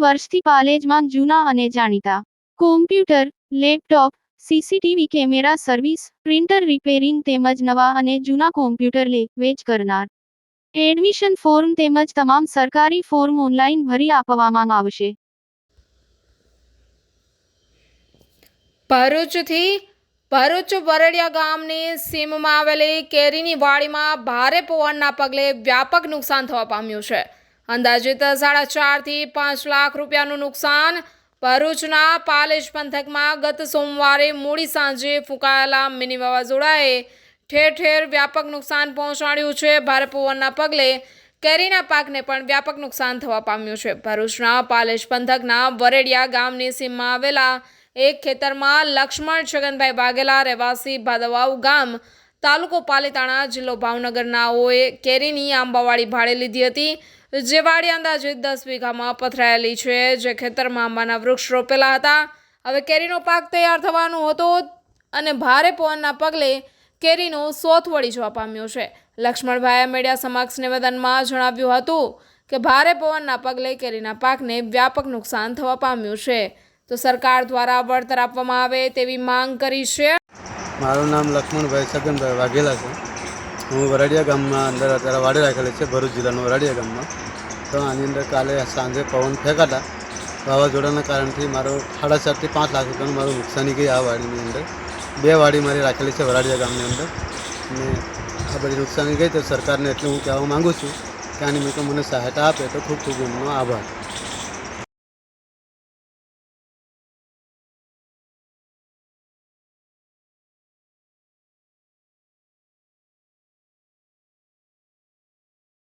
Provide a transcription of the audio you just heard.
વર્ષથી પાલેજમાં જૂના અને જાણીતા computer, laptop, CCTV camera service, printer repairing તેમજ નવા અને જૂના કોમ્પ્યુટર લે વેચ કરનાર. એડમિશન ફોર્મ તેમજ તમામ સરકારી ફોર્મ ઓનલાઈન ભરી આપવામાં આવશે. ભરૂચ વરડિયા ગામની સીમમાં આવેલી કેરીની વાડીમાં ભારે પવનના પગલે વ્યાપક નુકસાન થવા પામ્યું છે. અંદાજિત 4.5 થી 5 લાખ રૂપિયાનું નુકસાન. ભરૂચના પાલેજ પંથકમાં ગત સોમવારે મોડી સાંજે ફૂંકાયેલા મિની વાવાઝોડાએ ઠેર ઠેર વ્યાપક નુકસાન પહોંચાડ્યું છે. ભારે પવનના પગલે કેરીના પાકને પણ વ્યાપક નુકસાન થવા પામ્યું છે. ભરૂચના પાલેજ પંથકના વરેડિયા ગામની સીમમાં આવેલા એક ખેતરમાં લક્ષ્મણ છગનભાઈ વાઘેલા રહેવાસી ભાદવાવ ગામ, તાલુકો પાલીતાણા, જિલ્લો ભાવનગરનાઓએ કેરીની આંબાવાડી ભાડે લીધી હતી. જે વાડી અંદાજિત 10 વીઘામાં પથરાયેલી છે. જે ખેતરમાં આંબાના વૃક્ષ રોપેલા હતા. હવે કેરીનો પાક તૈયાર થવાનો હતો અને ભારે પવનના પગલે કેરીનો સોથ વળી જવા પામ્યો છે. લક્ષ્મણભાઈએ મીડિયા સમક્ષ નિવેદનમાં જણાવ્યું હતું કે ભારે પવનના પગલે કેરીના પાકને વ્યાપક નુકસાન થવા પામ્યું છે, તો સરકાર દ્વારા વળતર આપવામાં આવે તેવી માંગ કરી છે. મારું નામ લક્ષ્મણભાઈ છગનભાઈ વાઘેલા છે. હું વરાડિયા ગામમાં અંદર અત્યારે વાડી રાખેલી છે, ભરૂચ જિલ્લાનું વરાડિયા ગામમાં. તો આની અંદર કાલે સાંજે પવન ફેંકાતા વાવાઝોડાના કારણથી મારો 4.5 થી 5 લાખ રૂપિયાનું મારું નુકસાની ગઈ. આ વાડીની અંદર 2 વાડી મારી રાખેલી છે વરાડિયા ગામની અંદર, અને આ બધી નુકસાની ગઈ. તો સરકારને એટલું હું કહેવા માગું છું કે આની મેં મને સહાયતા આપે તો ખૂબ ખૂબ એમનો આભાર.